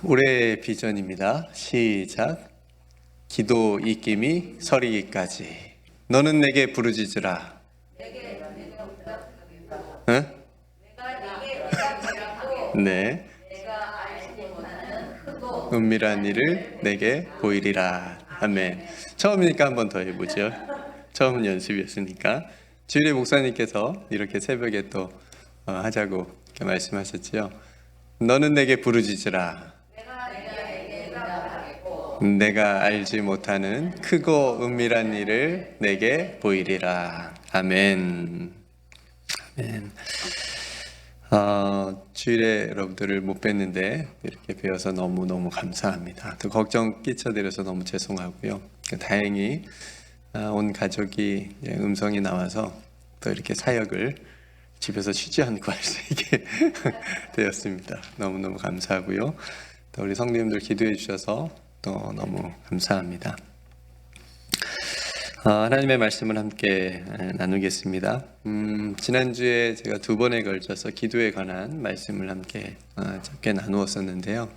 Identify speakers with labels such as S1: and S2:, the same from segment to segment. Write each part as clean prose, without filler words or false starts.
S1: 올해의 비전입니다. 시작. 기도 입김이 서리기까지. 너는 내게 부르짖으라. 응? 네. 은밀한 일을 내게 보이리라. 아멘. 처음이니까 한 번 더 해보죠. 처음 연습이었으니까. 주일에 목사님께서 이렇게 새벽에 또 하자고 이렇게 말씀하셨지요. 너는 내게 부르짖으라. 내가 알지 못하는 크고 은밀한 일을 내게 보이리라. 아멘. 아멘. 주일에 여러분들을 못 뵀는데 이렇게 뵈어서 너무너무 감사합니다. 또 걱정 끼쳐드려서 너무 죄송하고요. 다행히 온 가족이 음성이 나와서 또 이렇게 사역을 집에서 쉬지 않고 할 수 있게 되었습니다. 너무너무 감사하고요. 또 우리 성도님들 기도해 주셔서 또 너무 감사합니다. 하나님의 말씀을 함께 나누겠습니다. 지난주에 제가 두 번에 걸쳐서 기도에 관한 말씀을 함께 짧게 나누었었는데요.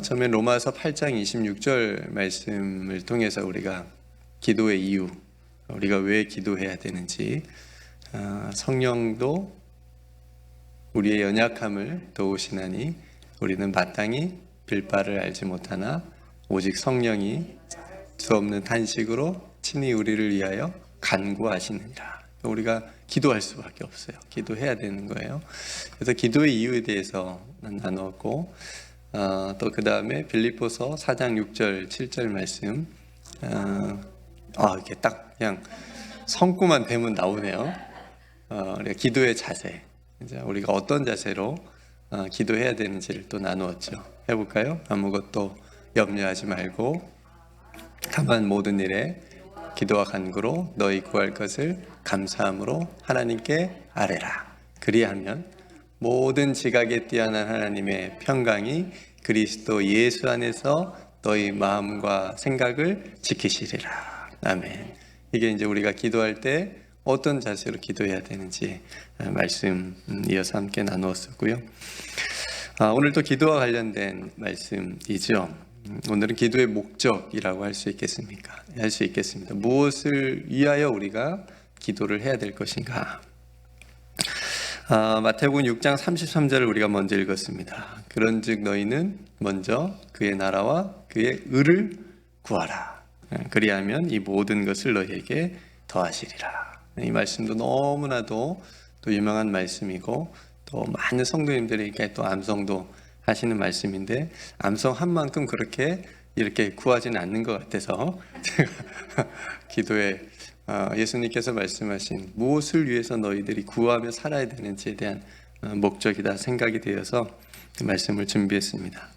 S1: 처음엔 로마서 8장 26절 말씀을 통해서 우리가 기도의 이유, 우리가 왜 기도해야 되는지, 성령도 우리의 연약함을 도우시나니 우리는 마땅히 빌바를 알지 못하나 오직 성령이 수 없는 탄식으로 친히 우리를 위하여 간구하시느니라. 우리가 기도할 수밖에 없어요. 기도해야 되는 거예요. 그래서 기도의 이유에 대해서 나누었고, 또 그 다음에 빌립보서 4장 6절 7절 말씀, 이렇게 딱 그냥 성구만 대면 나오네요. 우리가 기도의 자세, 이제 우리가 어떤 자세로 기도해야 되는지를 또 나누었죠. 해볼까요? 아무것도 염려하지 말고 다만 모든 일에 기도와 간구로 너희 구할 것을 감사함으로 하나님께 아뢰라. 그리하면 모든 지각에 뛰어난 하나님의 평강이 그리스도 예수 안에서 너희 마음과 생각을 지키시리라. 아멘. 이게 이제 우리가 기도할 때 어떤 자세로 기도해야 되는지 말씀 이어서 함께 나누었었고요. 오늘도 기도와 관련된 말씀이죠. 오늘은 기도의 목적이라고 할 수 있겠습니다. 무엇을 위하여 우리가 기도를 해야 될 것인가? 마태복음 6장 33절을 우리가 먼저 읽었습니다. 그런즉 너희는 먼저 그의 나라와 그의 의를 구하라. 그리하면 이 모든 것을 너희에게 더하시리라. 이 말씀도 너무나도 또 유명한 말씀이고 또 많은 성도님들에게 또 암송도 하시는 말씀인데 암송한 만큼 그렇게 이렇게 구하지는 않는 것 같아서 제가 기도에 예수님께서 말씀하신 무엇을 위해서 너희들이 구하며 살아야 되는지에 대한 목적이다 생각이 되어서 말씀을 준비했습니다.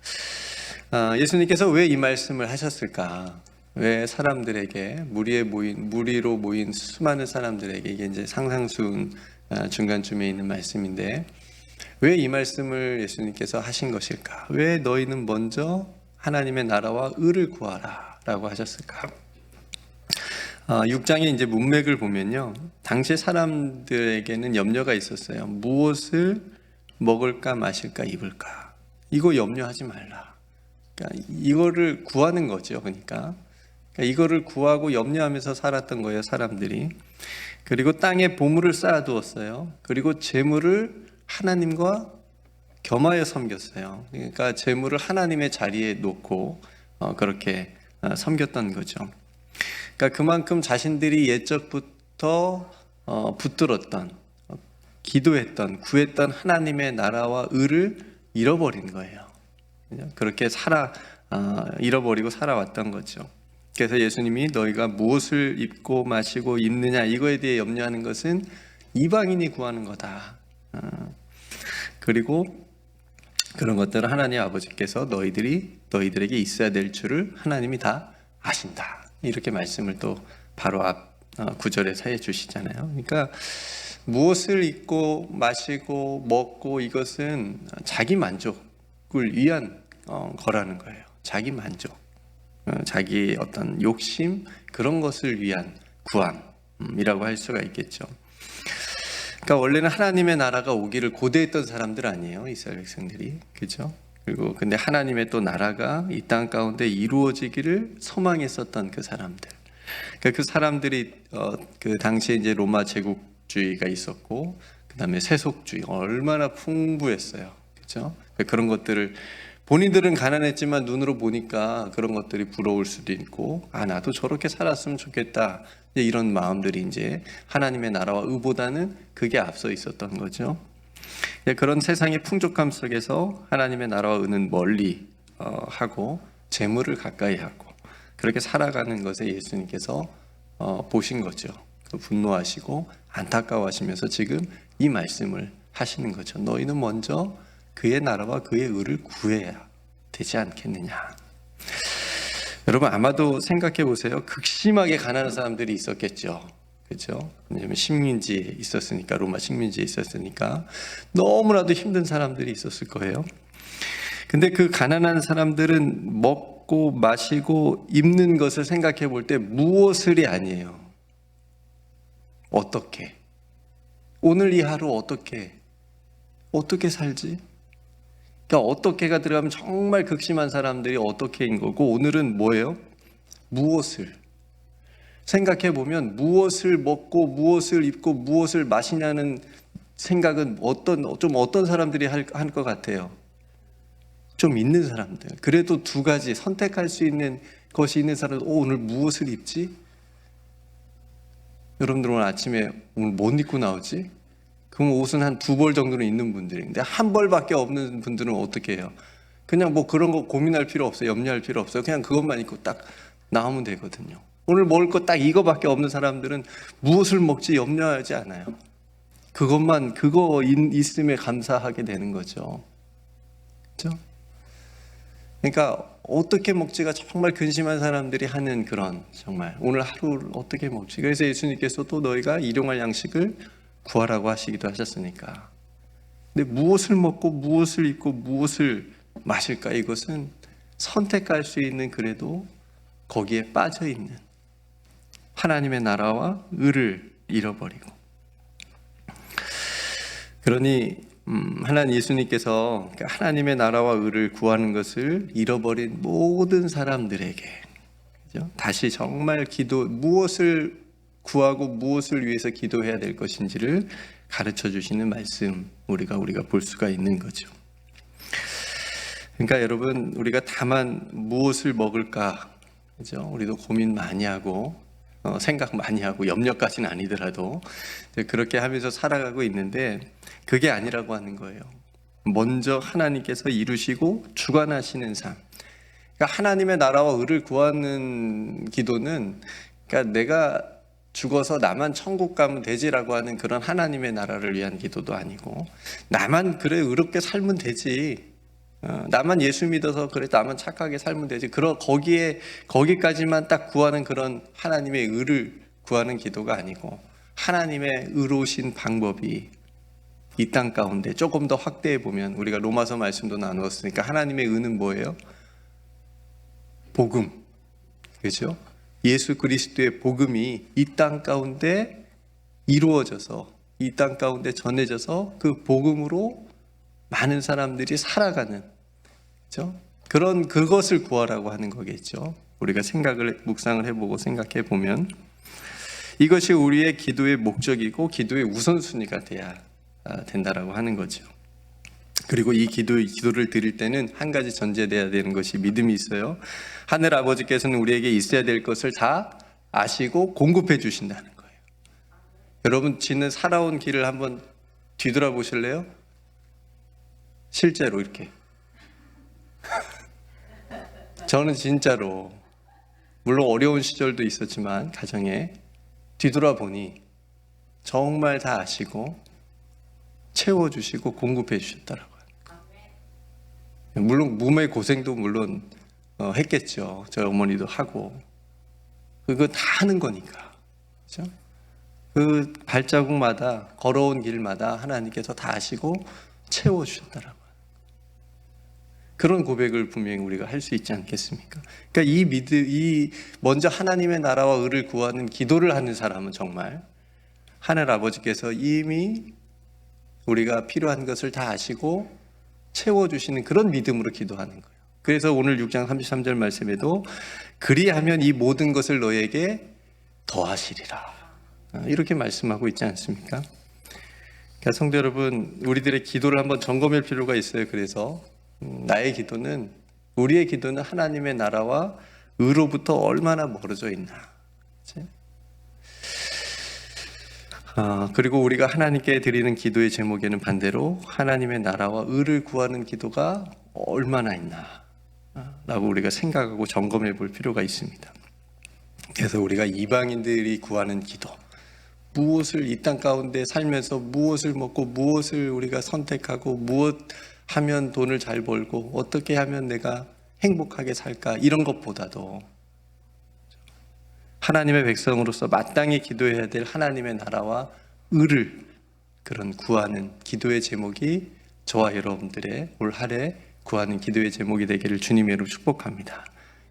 S1: 예수님께서 왜 이 말씀을 하셨을까? 왜 사람들에게 무리로 모인 수많은 사람들에게 이게 이제 상상순 중간쯤에 있는 말씀인데 왜 이 말씀을 예수님께서 하신 것일까? 왜 너희는 먼저 하나님의 나라와 의를 구하라 라고 하셨을까? 6장의 이제 문맥을 보면요. 당시 사람들에게는 염려가 있었어요. 무엇을 먹을까 마실까 입을까? 이거 염려하지 말라. 그러니까 이거를 구하는 거죠. 그러니까 이거를 구하고 염려하면서 살았던 거예요. 사람들이. 그리고 땅에 보물을 쌓아두었어요. 그리고 재물을 하나님과 겸하여 섬겼어요. 그러니까 재물을 하나님의 자리에 놓고 그렇게 섬겼던 거죠. 그러니까 그만큼 자신들이 옛적부터 붙들었던, 기도했던, 구했던 하나님의 나라와 의를 잃어버린 거예요. 그렇게 잃어버리고 살아왔던 거죠. 그래서 예수님이 너희가 무엇을 입고 마시고 입느냐 이거에 대해 염려하는 것은 이방인이 구하는 거다. 그리고 그런 것들은 하나님 아버지께서 너희들에게 있어야 될 줄을 하나님이 다 아신다. 이렇게 말씀을 또 바로 앞 구절에서 해주시잖아요. 그러니까 무엇을 입고 마시고 먹고 이것은 자기 만족을 위한 거라는 거예요. 자기 만족, 자기 어떤 욕심 그런 것을 위한 구함이라고 할 수가 있겠죠. 그러니까 원래는 하나님의 나라가 오기를 고대했던 사람들 아니에요, 이스라엘 백성들이. 그렇죠? 그리고 근데 하나님의 또 나라가 이 땅 가운데 이루어지기를 소망했었던 그 사람들. 그러니까 그 사람들이 그 당시에 이제 로마 제국주의가 있었고, 그다음에 세속주의 얼마나 풍부했어요, 그렇죠? 그런 것들을 본인들은 가난했지만 눈으로 보니까 그런 것들이 부러울 수도 있고, 아 나도 저렇게 살았으면 좋겠다, 이런 마음들이 이제 하나님의 나라와 의보다는 그게 앞서 있었던 거죠. 그런 세상의 풍족함 속에서 하나님의 나라와 의는 멀리 하고 재물을 가까이 하고 그렇게 살아가는 것에 예수님께서 보신 거죠. 분노하시고 안타까워하시면서 지금 이 말씀을 하시는 거죠. 너희는 먼저 그의 나라와 그의 의를 구해야 되지 않겠느냐. 여러분 아마도 생각해 보세요. 극심하게 가난한 사람들이 있었겠죠. 그렇죠? 왜냐하면 식민지에 있었으니까, 로마 식민지에 있었으니까 너무나도 힘든 사람들이 있었을 거예요. 근데 그 가난한 사람들은 먹고 마시고 입는 것을 생각해 볼 때 무엇을이 아니에요. 어떻게? 오늘 이 하루 어떻게 살지? 그러니까 어떻게가 들어가면 정말 극심한 사람들이 어떻게인 거고, 오늘은 뭐예요? 무엇을? 생각해 보면 무엇을 먹고 무엇을 입고 무엇을 마시냐는 생각은 어떤 사람들이 할 것 같아요. 좀 있는 사람들. 그래도 두 가지 선택할 수 있는 것이 있는 사람은 오늘 무엇을 입지? 여러분들 오늘 아침에 오늘 못 입고 나오지? 그럼 옷은 한 2벌 정도는 있는 분들인데 한 벌밖에 없는 분들은 어떻게 해요? 그냥 뭐 그런 거 고민할 필요 없어요. 염려할 필요 없어요. 그냥 그것만 입고 딱 나오면 되거든요. 오늘 먹을 거 딱 이거밖에 없는 사람들은 무엇을 먹지 염려하지 않아요. 그거 있음에 감사하게 되는 거죠. 그렇죠? 그러니까 어떻게 먹지가 정말 근심한 사람들이 하는 그런, 정말 오늘 하루를 어떻게 먹지? 그래서 예수님께서도 너희가 일용할 양식을 구하라고 하시기도 하셨으니까. 근데 무엇을 먹고 무엇을 입고 무엇을 마실까? 이것은 선택할 수 있는, 그래도 거기에 빠져 있는 하나님의 나라와 의를 잃어버리고, 그러니 하나님 예수님께서 하나님의 나라와 의를 구하는 것을 잃어버린 모든 사람들에게, 그죠? 다시 정말 무엇을 구하고 무엇을 위해서 기도해야 될 것인지를 가르쳐 주시는 말씀, 우리가 볼 수가 있는 거죠. 그러니까 여러분, 우리가 다만 무엇을 먹을까, 그죠? 우리도 고민 많이 하고 생각 많이 하고, 염려까지는 아니더라도 그렇게 하면서 살아가고 있는데, 그게 아니라고 하는 거예요. 먼저 하나님께서 이루시고 주관하시는 삶. 그러니까 하나님의 나라와 의를 구하는 기도는, 그러니까 내가 죽어서 나만 천국 가면 되지라고 하는 그런 하나님의 나라를 위한 기도도 아니고, 나만 그래 의롭게 살면 되지, 나만 예수 믿어서 그래 나만 착하게 살면 되지, 거기까지만 딱 구하는 그런 하나님의 의를 구하는 기도가 아니고, 하나님의 의로우신 방법이 이 땅 가운데 조금 더 확대해 보면, 우리가 로마서 말씀도 나누었으니까 하나님의 의는 뭐예요? 복음, 그렇죠? 예수 그리스도의 복음이 이 땅 가운데 이루어져서, 이 땅 가운데 전해져서 그 복음으로 많은 사람들이 살아가는, 그렇죠? 그것을 구하라고 하는 거겠죠. 우리가 묵상을 해보고 생각해 보면 이것이 우리의 기도의 목적이고 기도의 우선순위가 돼야 된다라고 하는 거죠. 그리고 이 기도를 드릴 때는 한 가지 전제돼야 되는 것이 믿음이 있어요. 하늘 아버지께서는 우리에게 있어야 될 것을 다 아시고 공급해 주신다는 거예요. 여러분 지는 살아온 길을 한번 뒤돌아보실래요? 실제로 이렇게 저는 진짜로, 물론 어려운 시절도 있었지만 가정에 뒤돌아보니 정말 다 아시고 채워주시고 공급해 주셨더라고요. 물론 몸의 고생도 물론 했겠죠. 저희 어머니도 하고, 그거 다 하는 거니까, 그렇죠? 그 발자국마다, 걸어온 길마다 하나님께서 다 아시고 채워주셨더라고요. 그런 고백을 분명히 우리가 할 수 있지 않겠습니까? 그러니까 먼저 하나님의 나라와 의를 구하는 기도를 하는 사람은 정말 하늘 아버지께서 이미 우리가 필요한 것을 다 아시고 채워주시는 그런 믿음으로 기도하는 거예요. 그래서 오늘 6장 33절 말씀에도 그리하면 이 모든 것을 너에게 더하시리라, 이렇게 말씀하고 있지 않습니까? 그러니까 성도 여러분, 우리들의 기도를 한번 점검할 필요가 있어요. 그래서 나의 기도는, 우리의 기도는 하나님의 나라와 의로부터 얼마나 멀어져 있나. 그렇지? 그리고 우리가 하나님께 드리는 기도의 제목에는 반대로 하나님의 나라와 의를 구하는 기도가 얼마나 있나 라고 우리가 생각하고 점검해 볼 필요가 있습니다. 그래서 우리가 이방인들이 구하는 기도, 무엇을 이 땅 가운데 살면서 무엇을 먹고 무엇을 우리가 선택하고 무엇 하면 돈을 잘 벌고 어떻게 하면 내가 행복하게 살까, 이런 것보다도 하나님의 백성으로서 마땅히 기도해야 될 하나님의 나라와 의를 그런 구하는 기도의 제목이 저와 여러분들의 올 한 해 구하는 기도의 제목이 되기를 주님의 이름으로 축복합니다.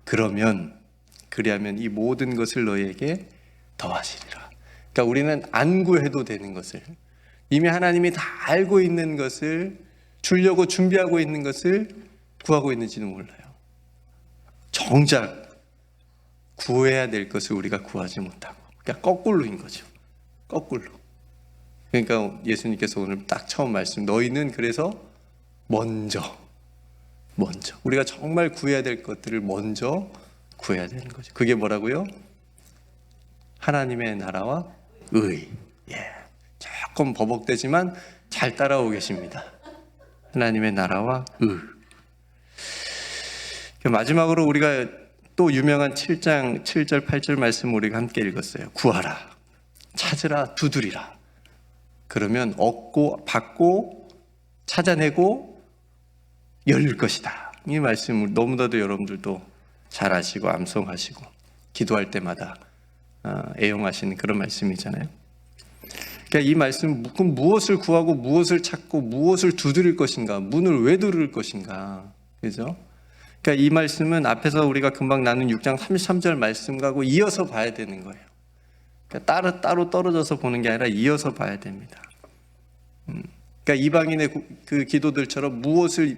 S1: 그리하면 이 모든 것을 너에게 더하시리라. 그러니까 우리는 안 구해도 되는 것을, 이미 하나님이 다 알고 있는 것을 주려고 준비하고 있는 것을 구하고 있는지도 몰라요. 정작 구해야 될 것을 우리가 구하지 못하고, 그러니까 거꾸로인 거죠. 거꾸로. 그러니까 예수님께서 오늘 딱 처음 말씀, 너희는 그래서 먼저 우리가 정말 구해야 될 것들을 먼저 구해야 되는 거죠. 그게 뭐라고요? 하나님의 나라와 의. 조금 버벅대지만 잘 따라오고 계십니다. 하나님의 나라와 의. 마지막으로 우리가 또 유명한 7장 7절 8절 말씀 우리가 함께 읽었어요. 구하라, 찾으라, 두드리라. 그러면 얻고 받고 찾아내고 열릴 것이다. 이 말씀을 너무나도 여러분들도 잘 아시고 암송하시고 기도할 때마다 애용하시는 그런 말씀이잖아요. 그러니까 이 말씀, 무엇을 구하고 무엇을 찾고 무엇을 두드릴 것인가, 문을 왜 두드릴 것인가, 그죠? 그러니까 이 말씀은 앞에서 우리가 금방 나눈 6장 33절 말씀하고 이어서 봐야 되는 거예요. 그러니까 따로 떨어져서 보는 게 아니라 이어서 봐야 됩니다. 그러니까 이방인의 그 기도들처럼 무엇을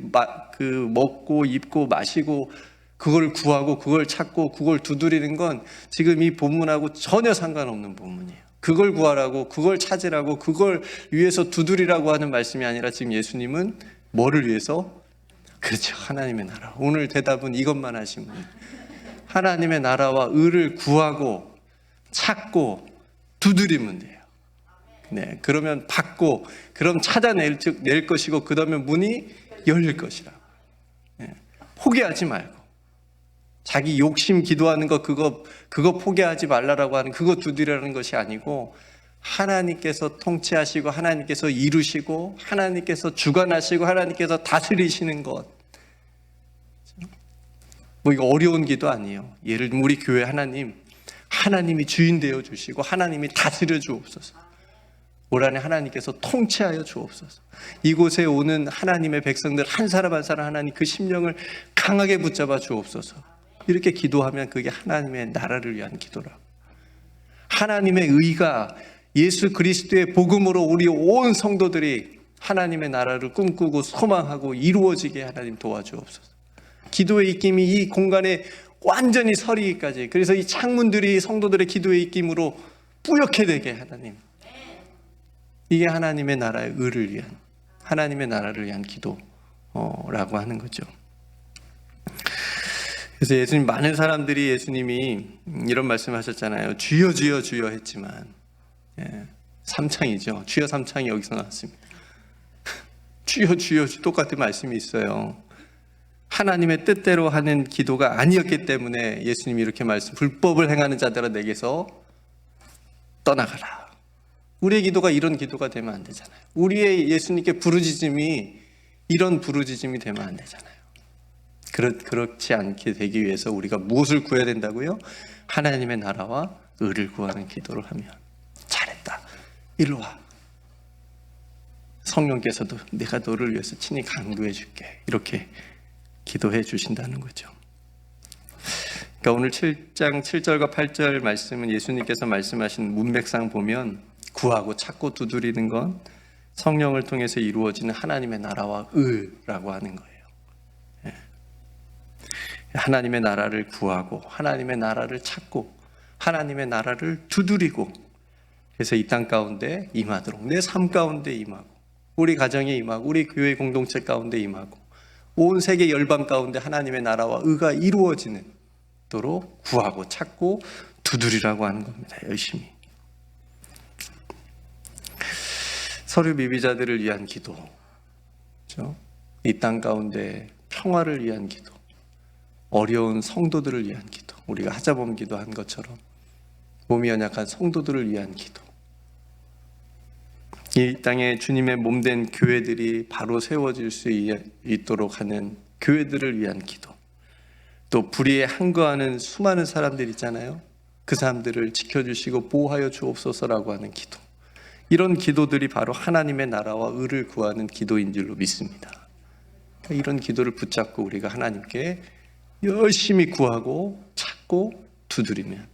S1: 먹고 입고 마시고 그걸 구하고 그걸 찾고 그걸 두드리는 건 지금 이 본문하고 전혀 상관없는 본문이에요. 그걸 구하라고, 그걸 찾으라고, 그걸 위해서 두드리라고 하는 말씀이 아니라 지금 예수님은 뭐를 위해서? 그렇죠, 하나님의 나라. 오늘 대답은 이것만 하시면 돼요. 하나님의 나라와 의를 구하고 찾고 두드리면 돼요. 네, 그러면 받고, 그럼 찾아낼 것이고, 그 다음에 문이 열릴 것이라. 네, 포기하지 말고, 자기 욕심 기도하는 거 그거 포기하지 말라라고 하는 그거 두드리라는 것이 아니고, 하나님께서 통치하시고 하나님께서 이루시고 하나님께서 주관하시고 하나님께서 다스리시는 것, 뭐 이거 어려운 기도 아니에요. 예를 들면 우리 교회 하나님이 주인 되어 주시고 하나님이 다스려 주옵소서. 올 한해 하나님께서 통치하여 주옵소서. 이곳에 오는 하나님의 백성들 한 사람 한 사람 하나님 그 심령을 강하게 붙잡아 주옵소서. 이렇게 기도하면 그게 하나님의 나라를 위한 기도라고. 하나님의 의가 예수 그리스도의 복음으로 우리 온 성도들이 하나님의 나라를 꿈꾸고 소망하고 이루어지게 하나님 도와주옵소서. 기도의 입김이 이 공간에 완전히 서리기까지, 그래서 이 창문들이 성도들의 기도의 입김으로 뿌옇게 되게 하나님, 이게 하나님의 나라의 의를 위한, 하나님의 나라를 위한 기도라고 하는 거죠. 그래서 예수님, 많은 사람들이 예수님이 이런 말씀하셨잖아요. 주여 주여 주여 했지만, 삼창이죠. 주여 삼창이 여기서 나왔습니다. 주여 주여 똑같은 말씀이 있어요. 하나님의 뜻대로 하는 기도가 아니었기 때문에 예수님이 이렇게 불법을 행하는 자들아 내게서 떠나가라. 우리의 기도가 이런 기도가 되면 안 되잖아요. 우리의 예수님께 부르짖음이 이런 부르짖음이 되면 안 되잖아요. 그렇지 않게 되기 위해서 우리가 무엇을 구해야 된다고요? 하나님의 나라와 의를 구하는 기도를 하면, 잘했다, 일로 와, 성령께서도 내가 너를 위해서 친히 강구해 줄게, 이렇게 기도해 주신다는 거죠. 그러니까 오늘 7장 7절과 8절 말씀은 예수님께서 말씀하신 문맥상 보면 구하고 찾고 두드리는 건 성령을 통해서 이루어지는 하나님의 나라와 의라고 하는 거예요. 하나님의 나라를 구하고 하나님의 나라를 찾고 하나님의 나라를 두드리고, 그래서 이 땅 가운데 임하도록, 내 삶 가운데 임하고, 우리 가정에 임하고, 우리 교회 공동체 가운데 임하고, 온 세계 열방 가운데 하나님의 나라와 의가 이루어지는 도록 구하고 찾고 두드리라고 하는 겁니다. 열심히. 서류 미비자들을 위한 기도, 그렇죠? 이 땅 가운데 평화를 위한 기도, 어려운 성도들을 위한 기도, 우리가 하자범 기도한 것처럼 몸이 연약한 성도들을 위한 기도, 이 땅에 주님의 몸된 교회들이 바로 세워질 수 있도록 하는 교회들을 위한 기도, 또 불의에 항거하는 수많은 사람들 있잖아요. 그 사람들을 지켜주시고 보호하여 주옵소서라고 하는 기도, 이런 기도들이 바로 하나님의 나라와 의를 구하는 기도인 줄로 믿습니다. 그러니까 이런 기도를 붙잡고 우리가 하나님께 열심히 구하고 찾고 두드리면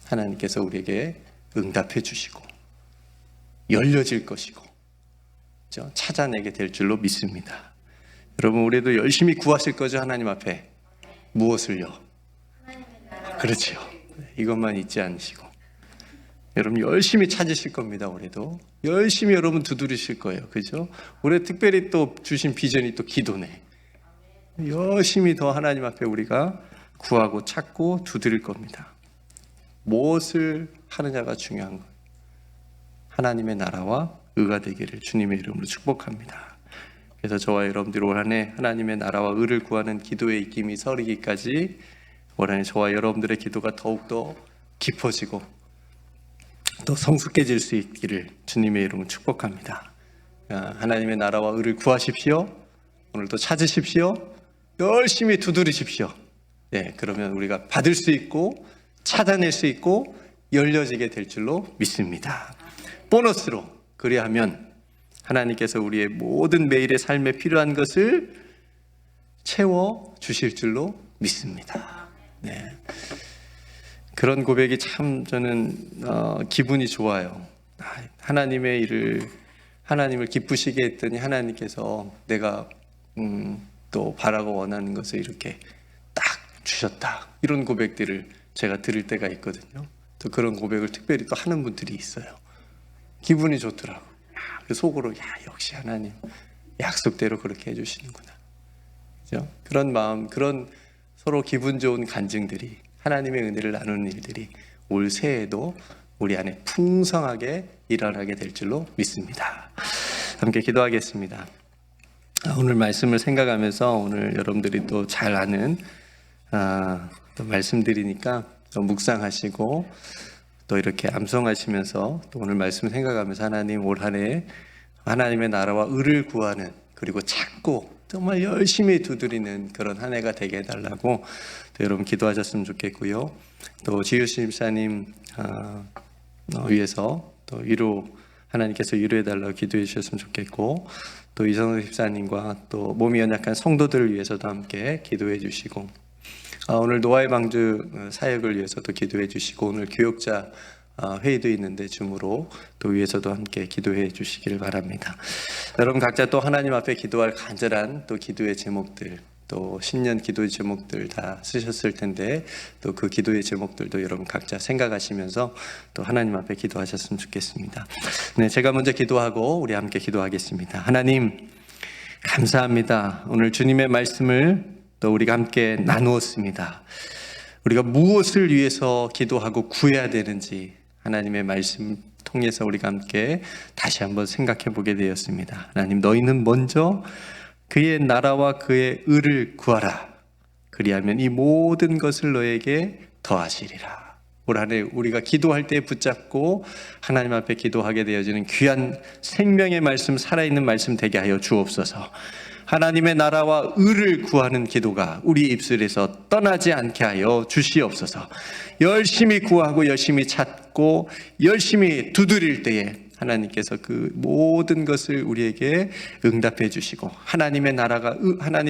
S1: 하나님께서 우리에게 응답해 주시고 열려질 것이고, 그렇죠? 찾아내게 될 줄로 믿습니다. 여러분, 우리도 열심히 구하실 거죠? 하나님 앞에 무엇을요? 그렇죠. 이것만 잊지 않으시고 여러분 열심히 찾으실 겁니다. 올해도 열심히 여러분 두드리실 거예요. 그죠? 올해 특별히 또 주신 비전이 또 기도네. 열심히 더 하나님 앞에 우리가 구하고 찾고 두드릴 겁니다. 무엇을 하느냐가 중요한 거예요. 하나님의 나라와 의가 되기를 주님의 이름으로 축복합니다. 그래서 저와 여러분들이 올 한 해 하나님의 나라와 의를 구하는 기도의 입김이 서리기까지 올 한 해 저와 여러분들의 기도가 더욱더 깊어지고 또 성숙해질 수 있기를 주님의 이름으로 축복합니다. 하나님의 나라와 의를 구하십시오. 오늘도 찾으십시오. 열심히 두드리십시오. 네, 그러면 우리가 받을 수 있고 찾아낼 수 있고 열려지게 될 줄로 믿습니다. 보너스로, 그리하면 하나님께서 우리의 모든 매일의 삶에 필요한 것을 채워 주실 줄로 믿습니다. 네. 그런 고백이 참 저는 기분이 좋아요. 하나님의 일을, 하나님을 기쁘시게 했더니 하나님께서 내가 또 바라고 원하는 것을 이렇게 딱 주셨다. 이런 고백들을 제가 들을 때가 있거든요. 또 그런 고백을 특별히 또 하는 분들이 있어요. 기분이 좋더라고. 속으로 역시 하나님 약속대로 그렇게 해주시는구나. 그죠? 그런 마음, 그런 서로 기분 좋은 간증들이, 하나님의 은혜를 나누는 일들이 올 새해에도 우리 안에 풍성하게 일어나게 될 줄로 믿습니다. 함께 기도하겠습니다. 오늘 말씀을 생각하면서 오늘 여러분들이 또 잘 아는 또 말씀드리니까 또 묵상하시고 또 이렇게 암송하시면서 또 오늘 말씀 생각하면서 하나님 올 한 해 하나님의 나라와 의를 구하는, 그리고 찾고 정말 열심히 두드리는 그런 한 해가 되게 해달라고 또 여러분 기도하셨으면 좋겠고요. 또 지효신 집사님 위해서 또 하나님께서 위로해달라고 기도해 주셨으면 좋겠고, 또 이성호 집사님과 또 몸이 연약한 성도들을 위해서도 함께 기도해 주시고, 오늘 노아의 방주 사역을 위해서도 기도해 주시고, 오늘 교역자 회의도 있는데 줌으로 또 위해서도 함께 기도해 주시기를 바랍니다. 여러분 각자 또 하나님 앞에 기도할 간절한 또 기도의 제목들, 또 신년 기도의 제목들 다 쓰셨을 텐데 또 그 기도의 제목들도 여러분 각자 생각하시면서 또 하나님 앞에 기도하셨으면 좋겠습니다. 네, 제가 먼저 기도하고 우리 함께 기도하겠습니다. 하나님 감사합니다. 오늘 주님의 말씀을 또 우리가 함께 나누었습니다. 우리가 무엇을 위해서 기도하고 구해야 되는지 하나님의 말씀 통해서 우리가 함께 다시 한번 생각해 보게 되었습니다. 하나님, 너희는 먼저 그의 나라와 그의 의를 구하라. 그리하면 이 모든 것을 너에게 더하시리라. 올 한 해 우리가 기도할 때 붙잡고 하나님 앞에 기도하게 되어지는 귀한 생명의 말씀, 살아있는 말씀 되게 하여 주옵소서. 하나님의 나라와 의를 구하는 기도가 우리 입술에서 떠나지 않게 하여 주시옵소서. 열심히 구하고 열심히 찾고 열심히 두드릴 때에 하나님께서 그 모든 것을 우리에게 응답해 주시고 하나님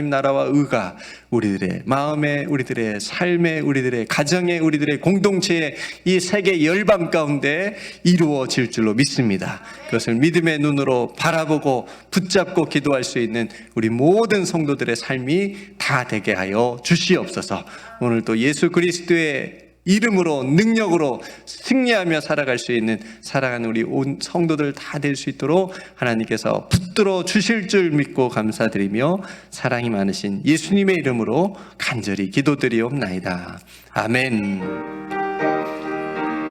S1: 나라와 의가 우리들의 마음에, 우리들의 삶에, 우리들의 가정에, 우리들의 공동체에, 이 세계 열방 가운데 이루어질 줄로 믿습니다. 그것을 믿음의 눈으로 바라보고 붙잡고 기도할 수 있는 우리 모든 성도들의 삶이 다 되게 하여 주시옵소서. 오늘도 예수 그리스도의 이름으로, 능력으로 승리하며 살아갈 수 있는 사랑하는 우리 온 성도들 다 될 수 있도록 하나님께서 붙들어 주실 줄 믿고 감사드리며 사랑이 많으신 예수님의 이름으로 간절히 기도드리옵나이다. 아멘.